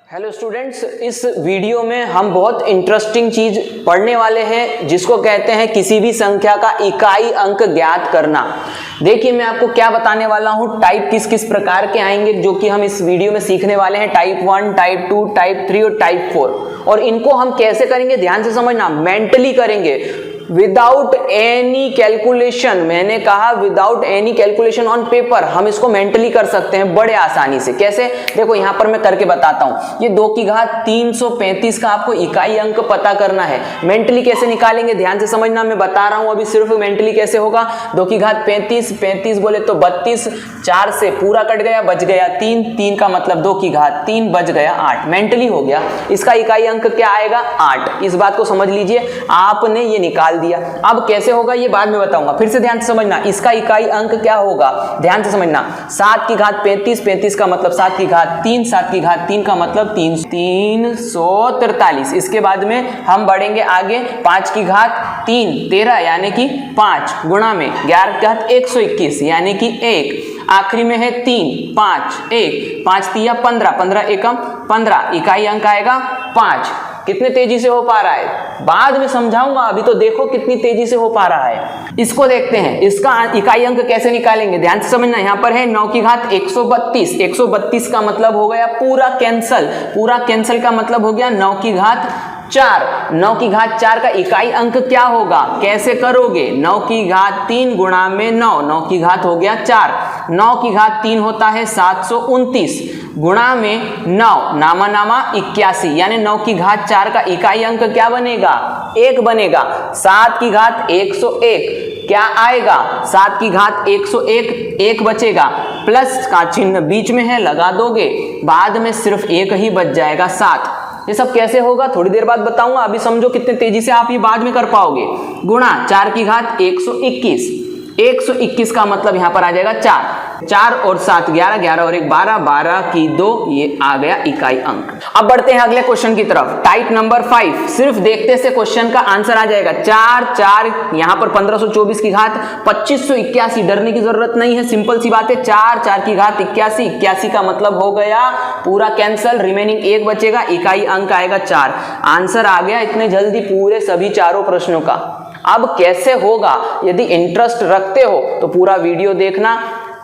Hello students, इस video में हम बहुत इंटरेस्टिंग चीज पढ़ने वाले हैं जिसको कहते हैं किसी भी संख्या का इकाई अंक ज्ञात करना। देखिए मैं आपको क्या बताने वाला हूं, टाइप किस किस प्रकार के आएंगे जो कि हम इस वीडियो में सीखने वाले हैं। टाइप 1, टाइप 2, टाइप 3 और टाइप 4। और इनको हम कैसे करेंगे ध्यान से समझना, मेंटली करेंगे विदाउट एनी कैलकुलेशन। मैंने कहा without any calculation on paper, हम इसको मेंटली कर सकते हैं बड़े आसानी से। कैसे, देखो यहां पर मैं करके बताता हूं। ये 2 की घात 335 का आपको इकाई अंक पता करना है। मेंटली कैसे निकालेंगे ध्यान से समझना, मैं बता रहा हूं अभी सिर्फ मेंटली कैसे होगा। 2 की घात 35, 35 बोले तो 32, 4 से पूरा कट गया, बच गया 3, 3 का मतलब 2 की घात 3, बच गया 8। मेंटली हो गया। इसका इकाई अंक क्या आएगा, 8। इस बात को समझ लीजिए, आपने ये निकाल दिया। अब कैसे होगा ये बाद में बताऊंगा, फिर से ध्यान से समझना। इसका इकाई अंक क्या होगा ध्यान से समझना, 7 की घात 35, 35 का मतलब 7 की घात 3, 7 की घात 3 का मतलब 343। इसके बाद में हम बढ़ेंगे आगे, 5 की घात 3, 13 यानी कि 5 गुणा में 11 की घात 121 यानी कि 1। आखिरी में है 3, 5, 1, 5 तिया 15, 15 एकम 15, इकाई अंक आएगा 5। कितने तेजी से हो पा रहा है बाद में समझाऊंगा, अभी तो देखो कितनी तेजी से हो पा रहा है। इसको देखते हैं, इसका इकाई अंक कैसे निकालेंगे ध्यान से समझना। यहां पर है 9 की घात 132, 132 का मतलब हो गया पूरा कैंसल, पूरा कैंसल का मतलब हो गया 9 की घात 4। 9 की घात 4 का इकाई अंक क्या होगा, कैसे करोगे, 9 की घात 3 गुणा में 9, 9 की घात हो गया 4, 9 की घात 3 होता है 729 गुणा में 9, नामा नामा 81 यानी 9 की घात 4 का इकाई अंक क्या बनेगा, 1 बनेगा। 7 की घात 101 क्या आएगा, 7 की घात 101, 1 बचेगा, प्लस का चिन्ह बीच में है लगा दोगे, बाद में सिर्फ 1 ही बच जाएगा 7। ये सब कैसे होगा थोड़ी देर बाद बताऊंगा, अभी समझो कितने तेजी से आप ये बाद में कर पाओगे। गुणा 4 की घात 121, 121 का मतलब यहां पर आ जाएगा 4, 4 और 7 11, 11 और 1 12, 12 की 2, ये आ गया इकाई अंक। अब बढ़ते हैं अगले क्वेश्चन की तरफ। टाइप नंबर 5, सिर्फ देखते से क्वेश्चन का आंसर आ जाएगा। 4, 4 यहां पर 1524 की घात 2581, डरने की जरूरत नहीं है, सिंपल सी बात है। 4, 4 की घात 81, 81 का मतलब हो गया पूरा कैंसल, रिमेनिंग 1 बचेगा, इकाई अंक आएगा 4। आंसर आ गया इतने जल्दी पूरे सभी चारों प्रश्नों का। अब कैसे होगा, यदि इंटरेस्ट रखते हो तो पूरा वीडियो देखना,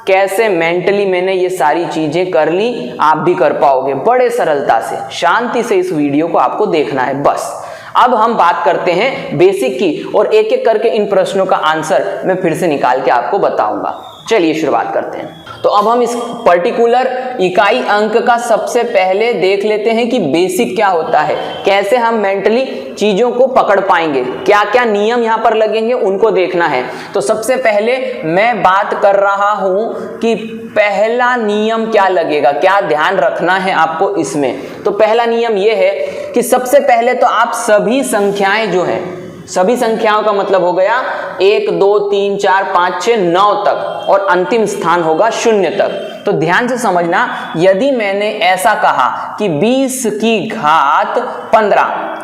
कैसे मेंटली मैंने ये सारी चीजें कर ली, आप भी कर पाओगे बड़े सरलता से। शांति से इस वीडियो को आपको देखना है बस। अब हम बात करते हैं बेसिक की, और एक एक करके इन प्रश्नों का आंसर मैं फिर से निकाल के आपको बताऊंगा। चलिए शुरुआत करते हैं। तो अब हम इस पर्टिकुलर इकाई अंक का सबसे पहले देख लेते हैं कि बेसिक क्या होता है, कैसे हम मेंटली चीजों को पकड़ पाएंगे, क्या क्या नियम यहां पर लगेंगे उनको देखना है। तो सबसे पहले मैं बात कर रहा हूं कि पहला नियम क्या लगेगा, क्या ध्यान रखना है आपको इसमें। तो पहला नियम यह है कि सबसे पहले तो आप सभी संख्याएं जो है, सभी संख्याओं का मतलब हो गया 1, 2, 3, 4, 5, 6, 9 तक, और अंतिम स्थान होगा 0 तक। तो ध्यान से समझना, यदि मैंने ऐसा कहा कि 20 की घात 15,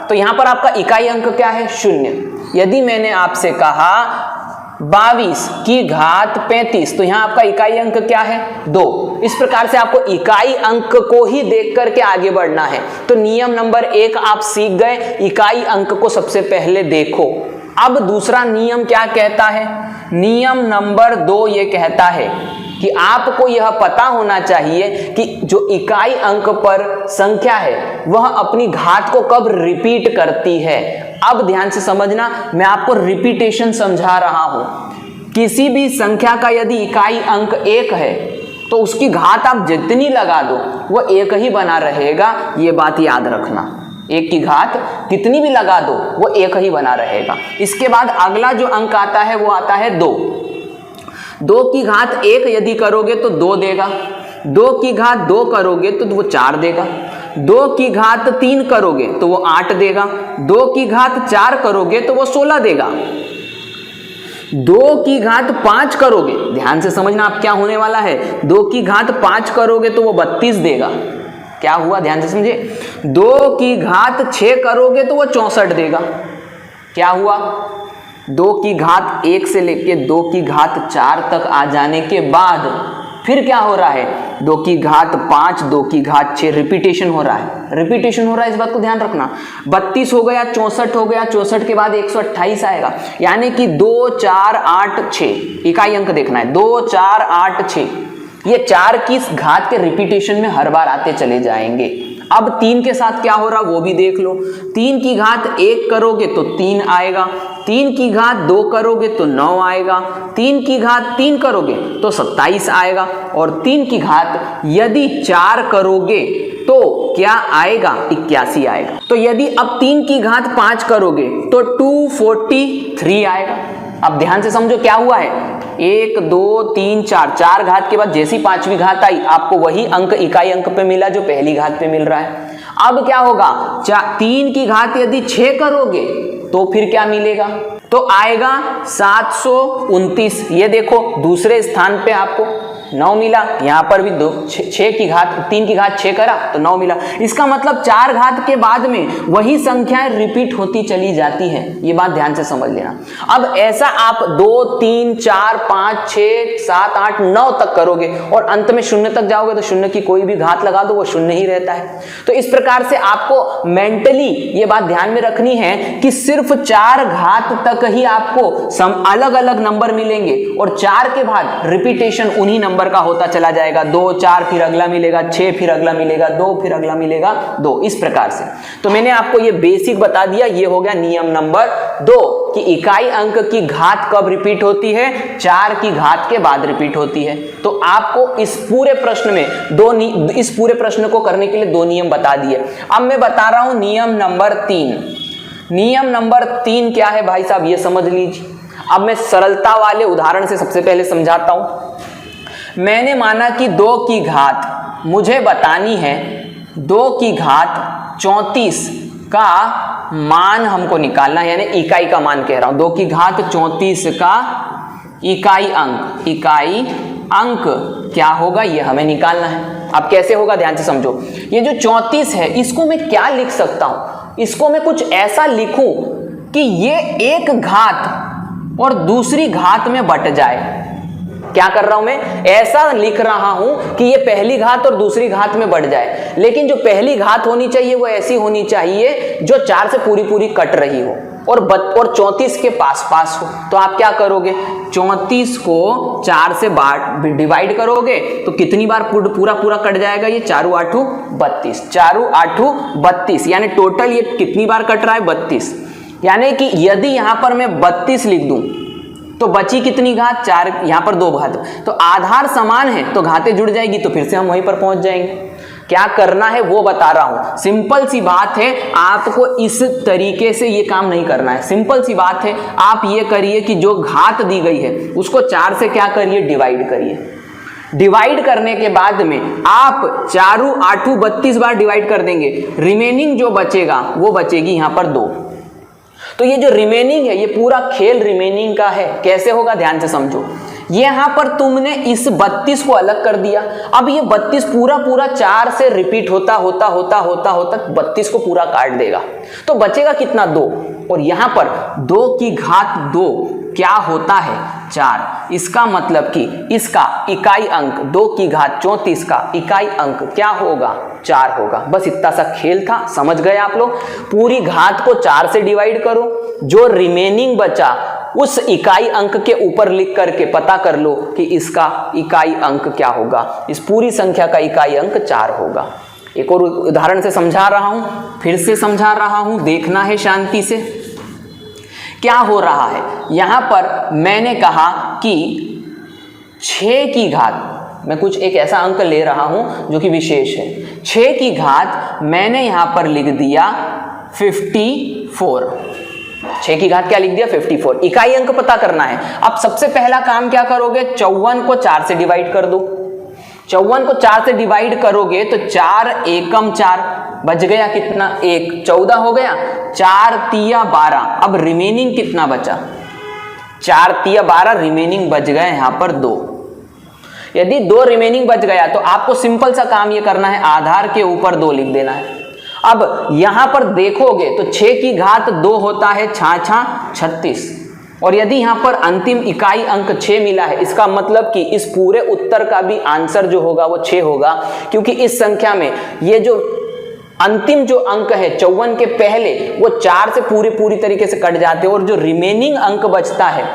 तो यहां पर आपका इकाई अंक क्या है, 0। यदि मैंने आपसे कहा 22 की घात 35, तो यहां आपका इकाई अंक क्या है, 2। इस प्रकार से आपको इकाई अंक को ही देख करके आगे बढ़ना है। तो नियम नंबर 1 आप सीख गए, इकाई अंक को सबसे पहले देखो। अब दूसरा नियम क्या कहता है, नियम नंबर 2 ये कहता है कि आपको यह पता होना चाहिए कि जो इकाई अंक पर संख्या है वह अपनी घात को कब रिपीट करती है। अब ध्यान से समझना, मैं आपको रिपीटेशन समझा रहा हूं। किसी भी संख्या का यदि इकाई अंक 1 है तो उसकी घात आप जितनी लगा दो वह 1 ही बना रहेगा, ये बात याद रखना। 1 की घात कितनी भी लगा दो वो 1 ही बना रहेगा। इसके बाद अगला जो अंक आता है वो आता है 2। 2 की घात 1 यदि करोगे तो 2 देगा, 2 की घात 2 करोगे तो वो 4 देगा, 2 की घात 3 करोगे तो वो 8 देगा, 2 की घात 4 करोगे तो वो 16 देगा, 2 की घात 5 करोगे, ध्यान से समझना आप क्या होने वाला है, 2 की घात 5 करोगे तो वो 32 देगा। क्या हुआ ध्यान से समझे, 2 की घात 6 करोगे तो वो 64 देगा। क्या हुआ, 2 की घात 1 से लेके 2 की घात 4 तक आ जाने के बाद फिर क्या हो रहा है, 2 की घात 5, 2 की घात 6, रिपीटेशन हो रहा है, इस बात को ध्यान रखना। 32 हो गया, 64 हो गया, 64 के बाद 128 आएगा, यानी कि 2 4 8 6 इकाई अंक देखना है, 2 4 8 6, ये 4 की घात के रिपीटेशन में हर बार आते चले जाएंगे। अब 3 के साथ क्या हो रहा वो भी देख लो, 3 की घात 1 करोगे तो 3 आएगा, 3 की घात 2 करोगे तो 9 आएगा, 3 की घात 3 करोगे तो 27 आएगा, और 3 की घात यदि 4 करोगे तो क्या आएगा, 81 आएगा। तो यदि अब 3 की घात 5 करोगे तो 243 आएगा। अब ध्यान से समझो क्या हुआ है, 1 2 3 4, 4 घात के बाद जैसी 5वीं घात आई आपको वही अंक इकाई अंक पे मिला जो पहली घात पे मिल रहा है। अब क्या होगा, 3 की घात यदि 6 करोगे तो फिर क्या मिलेगा, तो आएगा 729। ये देखो दूसरे स्थान पे आपको 9 मिला, यहां पर भी 6 की घात 3 की घात 6 करा तो 9 मिला। इसका मतलब 4 घात के बाद में वही संख्याएं रिपीट होती चली जाती है, ये बात ध्यान से समझ लेना। अब ऐसा आप 2 3 4 5 6 7 8 9 तक करोगे और अंत में 0 तक जाओगे तो 0 की कोई भी घात लगा दो वो 0 ही रहता है। तो इस प्रकार से आपको मेंटली ये बात ध्यान में रखनी है कि सिर्फ 4 घात तक ही आपको अलग अलग नंबर मिलेंगे और 4 के बाद रिपीटेशन उन्हीं नंबर का होता चला जाएगा, 2 4 फिर अगला मिलेगा, 6 फिर अगला मिलेगा, 2 फिर अगला मिलेगा 2, इस प्रकार से। तो मैंने आपको ये बेसिक बता दिया, ये हो गया नियम नंबर 2 कि इकाई अंक की घात कब रिपीट होती है, 4 की घात के बाद रिपीट होती है। तो आपको इस पूरे प्रश्न में इस पूरे प्रश्न को करने के लिए 2 नियम बता दिए। अब मैं बता रहा हूं नियम नंबर 3। नियम नंबर 3 क्या है भाई साहब, ये समझ लीजिए। अब मैं सरलता वाले उदाहरण से सबसे पहले समझाता हूं। मैंने माना कि 2 की घात मुझे बतानी है, 2 की घात 34 का मान हमको निकालना है, यानी इकाई का मान कह रहा हूं। 2 की घात 34 का इकाई अंक क्या होगा ये हमें निकालना है। अब कैसे होगा ध्यान से समझो। ये जो 34 है इसको मैं क्या लिख सकता हूं, इसको मैं कुछ ऐसा लिखूं कि ये एक घात और दूसरी घात में बट जाए। क्या कर रहा हूं मैं, ऐसा लिख रहा हूं कि ये पहली घात और दूसरी घात में बढ़ जाए, लेकिन जो पहली घात होनी चाहिए वो ऐसी होनी चाहिए जो 4 से पूरी पूरी कट रही हो और 34 के पास पास हो। तो आप क्या करोगे, 34 को 4 से डिवाइड करोगे तो कितनी बार पूरा पूरा कट जाएगा, ये 4 8 32, 4 8 32, यानी टोटल ये कितनी बार कट रहा है, 32। यानी कि यदि यहां पर मैं 32 लिख दूं तो बची कितनी घात, 4, यहां पर 2 घात, तो आधार समान है तो घातें जुड़ जाएगी, तो फिर से हम वहीं पर पहुंच जाएंगे। क्या करना है वो बता रहा हूं, सिंपल सी बात है, आपको इस तरीके से ये काम नहीं करना है। सिंपल सी बात है, आप ये करिए कि जो घात दी गई है उसको 4 से क्या करिए, डिवाइड करिए। डिवाइड करने के बाद में आप 4 8 32 बार डिवाइड कर देंगे, रिमेनिंग जो बचेगा वो बचेगी यहां पर 2। तो ये जो रिमेनिंग है ये पूरा खेल रिमेनिंग का है। कैसे होगा ध्यान से समझो। यहां पर तुमने इस 32 को अलग कर दिया, अब ये 32 पूरा 4 से रिपीट होता 32 को पूरा काट देगा, तो बचेगा कितना, 2। और यहां पर 2 की घात 2 क्या होता है, 4। इसका मतलब कि इसका इकाई अंक 2 की घात 34 का इकाई अंक क्या होगा, 4 होगा। बस इतना सा खेल था, समझ गए आप लोग। पूरी घात को 4 से डिवाइड करो, जो रिमेनिंग बचा उस इकाई अंक के ऊपर लिख करके पता कर लो कि इसका इकाई अंक क्या होगा। इस पूरी संख्या का इकाई अंक 4 होगा। एक और उदाहरण से समझा रहा हूं, फिर से समझा रहा हूं, देखना है शांति से। क्या हो रहा है, यहां पर मैंने कहा कि 6 की घात, मैं कुछ एक ऐसा अंक ले रहा हूं जो कि विशेष है। 6 की घात मैंने यहां पर लिख दिया 54। 6 की घात क्या लिख दिया, 54। इकाई अंक पता करना है। अब सबसे पहला काम क्या करोगे, 54 को 4 से डिवाइड कर दो। 54 को 4 से डिवाइड करोगे तो 4 एकम 4, बच गया कितना, 1, 14 हो गया, 4 तिया 12। अब रिमेनिंग कितना बचा, 4 तिया 12, रिमेनिंग बच गए यहां पर 2। यदि 2 रिमेनिंग बच गया तो आपको सिंपल सा काम ये करना है, आधार के ऊपर 2 लिख देना है। अब यहां पर देखोगे तो 6 की घात 2 होता है 6 6 36, और यदि यहाँ पर अंतिम इकाई अंक 6 मिला है, इसका मतलब कि इस पूरे उत्तर का भी आंसर जो होगा वो 6 होगा, क्योंकि इस संख्या में ये जो अंतिम जो अंक है 54 के पहले वो 4 से पूरी तरीके से कट जाते हैं और जो रिमेनिंग अंक बचता है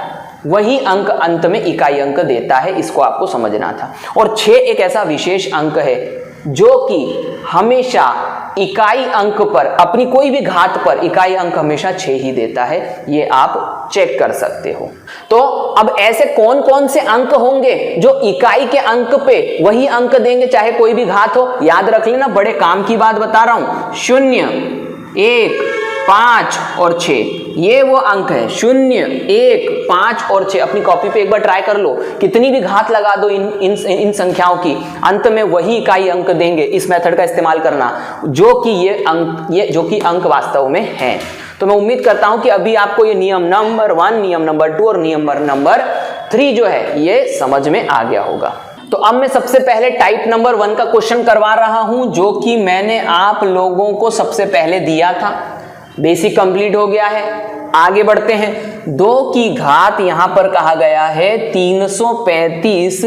वही अंक अंत में इकाई अंक देता है। इसको आपको समझना था। और 6 एक ऐसा विशेष अंक है जो कि हमेशा इकाई अंक पर, अपनी कोई भी घात पर इकाई अंक हमेशा 6 ही देता है, ये आप चेक कर सकते हो। तो अब ऐसे कौन कौन से अंक होंगे जो इकाई के अंक पे वही अंक देंगे चाहे कोई भी घात हो? याद रख लेना, बड़े काम की बात बता रहा हूं। 0, 1, 5 और 6 ये वो अंक है। 0, 1, 5 और 6 अपनी कॉपी पे एक बार ट्राई कर लो, कितनी भी घात लगा दो इन संख्याओं की, अंत में वही इकाई अंक देंगे। इस मेथड का इस्तेमाल करना जो कि ये अंक वास्तव में है। तो मैं उम्मीद करता हूं कि अभी आपको ये नियम नंबर 1, नियम नंबर 2 और नियम नंबर 3 जो है ये समझ में आ गया होगा। तो अब मैं सबसे पहले टाइप नंबर 1 का क्वेश्चन करवा रहा हूं, जो कि मैंने आप लोगों को सबसे पहले दिया था। बेसिक कंप्लीट हो गया है, आगे बढ़ते हैं। 2 की घात यहां पर कहा गया है 335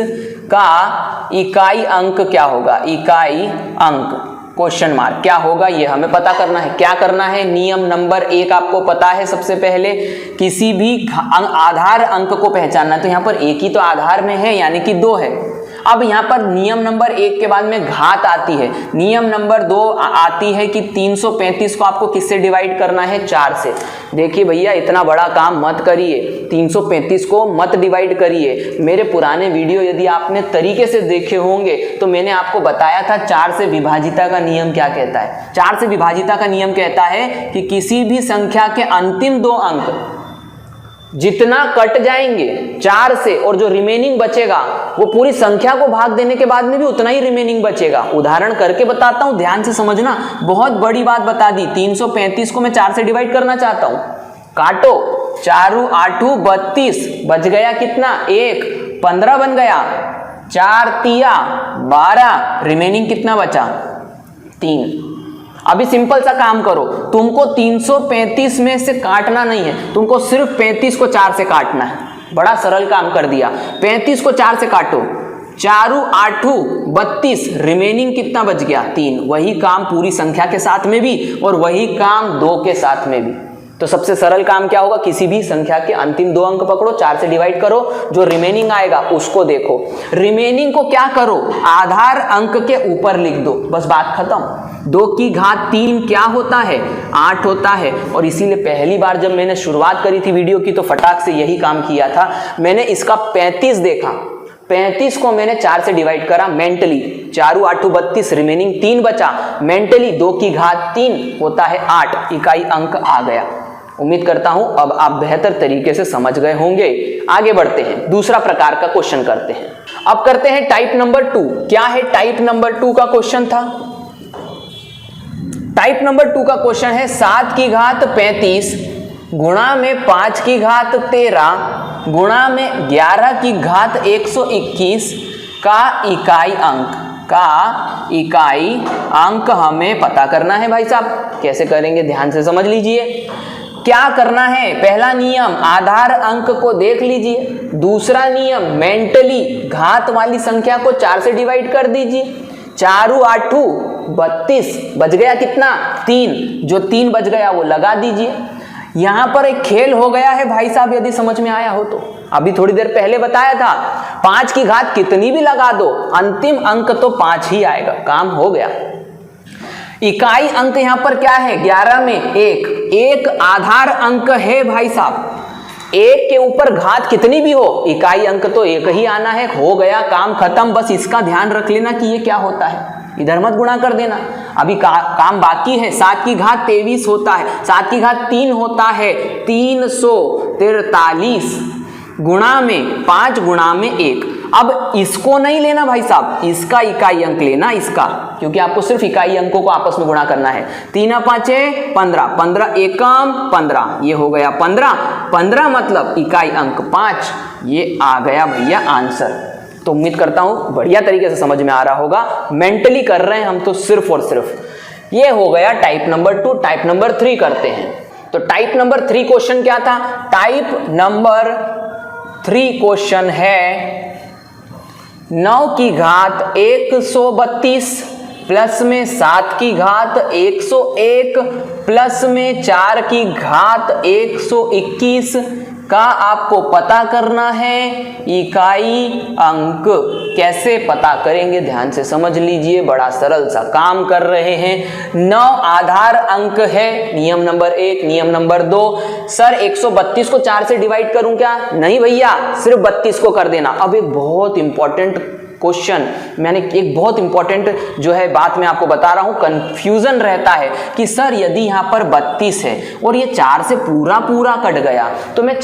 का इकाई अंक क्या होगा? इकाई अंक क्वेश्चन मार्क क्या होगा ये हमें पता करना है। क्या करना है? नियम नंबर 1 आपको पता है, सबसे पहले किसी भी आधार अंक को पहचानना है। तो यहां पर एक ही तो आधार में है, यानी कि 2 है। अब यहां पर नियम नंबर 1 के बाद में घात आती है। नियम नंबर 2 आती है कि 335 को आपको किससे डिवाइड करना है? 4 से। देखिए भैया, इतना बड़ा काम मत करिए, 335 को मत डिवाइड करिए। मेरे पुराने वीडियो यदि आपने तरीके से देखे होंगे तो मैंने आपको बताया था 4 से विभाजिता का नियम क्या कहता है। 4 से विभाजिता का नियम कहता है कि किसी भी संख्या के अंतिम 2 अंक जितना कट जाएंगे 4 से और जो रिमेनिंग बचेगा वो पूरी संख्या को भाग देने के बाद में भी उतना ही रिमेनिंग बचेगा। उदाहरण करके बताता हूं, ध्यान से समझना, बहुत बड़ी बात बता दी। 335 को मैं 4 से डिवाइड करना चाहता हूं, काटो, 4 8 32, बच गया कितना? 1, 15 बन गया, 4 तिया 12, रिमेनिंग कितना बचा? 3। अभी सिंपल सा काम करो, तुमको 335 में से काटना नहीं है, तुमको सिर्फ 35 को 4 से काटना है। बड़ा सरल काम कर दिया। 35 को 4 से काटो, 4 8 32, रिमेनिंग कितना बच गया? 3। वही काम पूरी संख्या के साथ में भी और वही काम 2 के साथ में भी। तो सबसे सरल काम क्या होगा? किसी भी संख्या के अंतिम 2 अंक पकड़ो, 4 से डिवाइड करो, जो रिमेनिंग आएगा उसको देखो। रिमेनिंग को क्या करो? आधार अंक के ऊपर लिख दो, बस बात खत्म। 2 की घात 3 क्या होता है? 8 होता है। और इसीलिए पहली बार जब मैंने शुरुआत करी थी वीडियो की तो फटाक से यही काम किया था। मैंने इसका 35 देखा, 35 को मैंने 4 से डिवाइड करा मेंटली, 4 8 32, रिमेनिंग 3 बचा। मेंटली 2 की घात 3 होता है 8, इकाई अंक आ गया। उम्मीद करता हूं अब आप बेहतर तरीके से समझ गए होंगे। आगे बढ़ते हैं, दूसरा प्रकार का क्वेश्चन करते हैं। अब करते हैं टाइप नंबर 2। क्या है टाइप नंबर 2 का क्वेश्चन था? टाइप नंबर 2 का क्वेश्चन है 7 की घात 35 गुणा में 5 की घात 13 गुणा में 11 की घात 121 का इकाई अंक हमें पता करना है। भाई साहब कैसे करेंगे? ध्यान से समझ लीजिए। क्या करना है? पहला नियम आधार अंक को देख लीजिए। दूसरा नियम मेंटली घात वाली संख्या को 4 से डिवाइड कर दीजिए। 4 8 32, बच गया कितना? 3। जो 3 बच गया वो लगा दीजिए। यहां पर एक खेल हो गया है भाई साहब, यदि समझ में आया हो तो। अभी थोड़ी देर पहले बताया था 5 की घात कितनी भी लगा दो, अंतिम अंक तो 5 ही आएगा, काम हो गया। इकाई अंक यहां पर क्या है? 11 में 1 आधार अंक है भाई साहब। 1 के ऊपर घात कितनी भी हो, इकाई अंक तो 1 ही आना है। हो गया, काम खत्म। बस इसका ध्यान रख लेना कि ये क्या होता है, इधर मत गुणा कर देना। अभी काम बाकी है। 7 की घात 23 होता है, 7 की घात 3 होता है 343 गुणा में 5 गुणा में 1। अब इसको नहीं लेना भाई साहब, इसका इकाई अंक लेना, इसका, क्योंकि आपको सिर्फ इकाई अंकों को आपस में गुणा करना है। 3 5 15, 15 एकम 15, ये हो गया 15 मतलब इकाई अंक 5। ये आ गया भैया आंसर। तो उम्मीद करता हूं बढ़िया तरीके से समझ में आ रहा होगा। मेंटली कर रहे हैं हम तो सिर्फ और सिर्फ। ये हो गया टाइप नंबर 2। टाइप नंबर 3 करते हैं। तो टाइप नंबर 3 क्वेश्चन क्या था? टाइप नंबर 3 क्वेश्चन है 9 की घात 132 प्लस में 7 की घात 101 प्लस में 4 की घात 121 का आपको पता करना है इकाई अंक। कैसे पता करेंगे ध्यान से समझ लीजिए, बड़ा सरल सा काम कर रहे हैं। 9 आधार अंक है, नियम नंबर 1। नियम नंबर 2, सर 132 को 4 से डिवाइड करूं क्या? नहीं भैया, सिर्फ 32 को कर देना। अब एक बहुत इंपॉर्टेंट क्वेश्चन, मैंने एक बहुत इंपॉर्टेंट जो है बात मैं आपको बता रहा हूं, कंफ्यूजन रहता है कि सर यदि यहां पर 32 है और ये 4 से पूरा पूरा कट गया तो मैं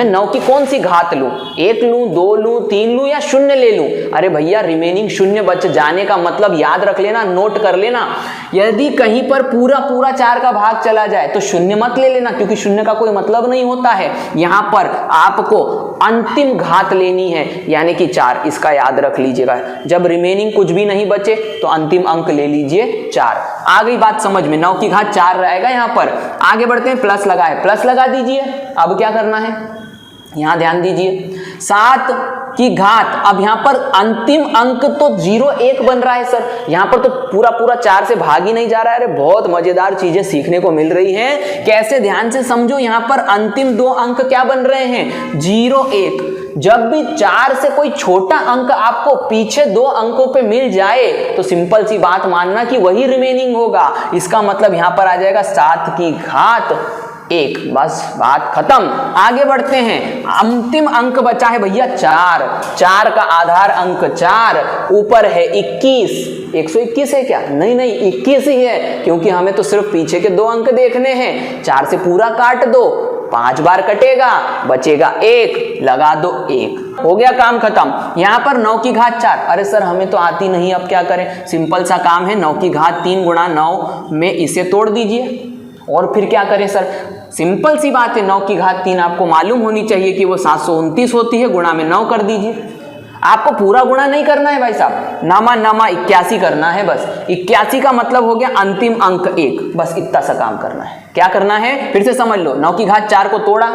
9 की कौन सी घात लूं? 1 लूं, 2 लूं, 3 लूं या 0 ले लूं? अरे भैया रिमेनिंग 0 बच जाने का मतलब याद रख लेना, नोट कर लेना। यदि कहीं पर पूरा पूरा 4 का भाग चला जाए तो 0 मत ले लेना, क्योंकि 0 का कोई मतलब नहीं होता है। यहां पर आपको अंतिम घात लेनी है, यानी कि 4। इसका याद रख लीजिएगा, जब रिमेनिंग कुछ भी नहीं बचे तो अंतिम अंक ले लीजिए 4। आ गई बात समझ में? 9 की घात 4 रहेगा यहां पर। आगे बढ़ते हैं, प्लस लगा है, प्लस लगा दीजिए। अब क्या करना है, यहां ध्यान दीजिए, 7 की घात, अब यहां पर अंतिम अंक तो 0 1 बन रहा है सर, यहां पर तो पूरा पूरा 4 से भाग ही नहीं जा रहा है। अरे बहुत मजेदार चीजें सीखने को मिल रही हैं, कैसे ध्यान से समझो। यहां पर अंतिम 2 अंक क्या बन रहे हैं? 0 1। जब भी 4 से कोई छोटा अंक आपको पीछे 2 अंकों पे मिल जाए तो सिंपल सी बात मानना कि वही रिमेनिंग होगा। इसका मतलब यहां पर आ जाएगा 7 की घात 1। बस बात खत्म। आगे बढ़ते हैं, अंतिम अंक बचा है भैया 4। 4 का आधार अंक 4, ऊपर है 21। 121 है क्या? नहीं नहीं, 21 ही है, क्योंकि हमें तो सिर्फ पीछे के 2 अंक देखने हैं। 4 से पूरा काट दो, 5 बार कटेगा, बचेगा 1, लगा दो 1, हो गया काम खत्म। यहां पर 9 की घात 4, अरे सर हमें तो आती नहीं, अब क्या करें? सिंपल सा काम है, 9 की घात 3 गुणा 9 में इसे तोड़ दीजिए। और फिर क्या करें सर? सिंपल सी बात है, 9 की घात 3 आपको मालूम होनी चाहिए कि वो 729 होती है, गुणा में 9 कर दीजिए। आपको पूरा गुणा नहीं करना है भाई साहब, नामा 81 करना है बस। 81 का मतलब हो गया अंतिम अंक 1, बस इतना सा काम करना है। क्या करना है फिर से समझ लो, 9 की घात 4 को तोड़ा,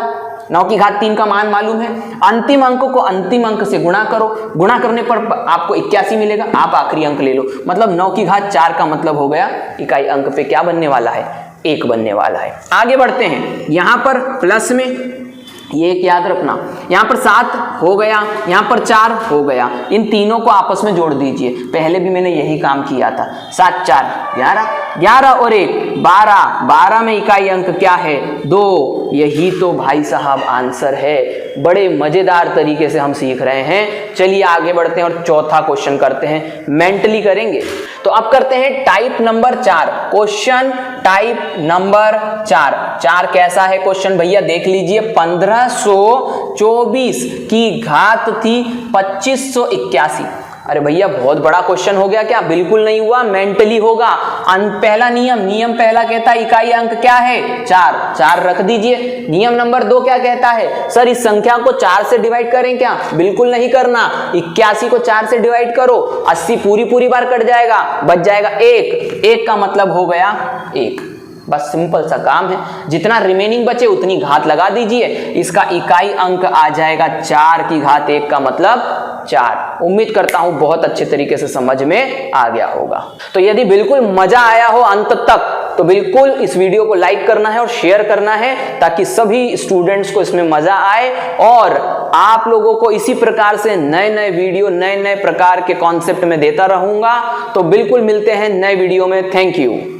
9 की घात 3 का मान मालूम है, अंतिम अंक को अंतिम अंक से गुणा करो, गुणा करने पर आपको 81 मिलेगा, आप आखिरी अंक ले लो। मतलब 9 की घात 4 का मतलब हो गया इकाई अंक पे क्या बनने वाला है? 1 बनने वाला है। आगे बढ़ते हैं, यहां पर प्लस में ये एक याद रखना, यहां पर 7 हो गया, यहां पर 4 हो गया, इन तीनों को आपस में जोड़ दीजिए। पहले भी मैंने यही काम किया था। 7 4 11, 11 और 1 12, 12 में इकाई अंक क्या है? 2। यही तो भाई साहब आंसर है। बड़े मजेदार तरीके से हम सीख रहे हैं। चलिए आगे बढ़ते हैं और चौथा क्वेश्चन करते हैं, मेंटली करेंगे। तो अब करते हैं type number 4, question type number 4। 4 कैसा है क्वेश्चन भैया? देख लीजिए, 1524 की घात थी 2581। अरे भैया बहुत बड़ा क्वेश्चन हो गया क्या? बिल्कुल नहीं हुआ, मेंटली होगा। पहला नियम पहला कहता है इकाई अंक क्या है? 4, 4 रख दीजिए। नियम नंबर 2 क्या कहता है? सर इस संख्या को 4 से डिवाइड करें क्या? बिल्कुल नहीं करना। 81 को 4 से डिवाइड करो, 80 पूरी बार कट जाएगा, बच जाएगा 1। 1 का मतलब हो गया 1। बस सिंपल सा काम है, जितना रिमेनिंग बचे उतनी घात लगा दीजिए। इसका इकाई अंक आ जाएगा 4 की घात 1 का मतलब 4। उम्मीद करता हूं बहुत अच्छे तरीके से समझ में आ गया होगा। तो यदि बिल्कुल मजा आया हो अंत तक तो बिल्कुल इस वीडियो को लाइक करना है और शेयर करना है, ताकि सभी स्टूडेंट्स को इसमें मजा आए और आप लोगों को इसी प्रकार से नए नए वीडियो नए नए प्रकार के कॉन्सेप्ट में देता रहूंगा। तो बिल्कुल मिलते हैं नए वीडियो में। Thank you.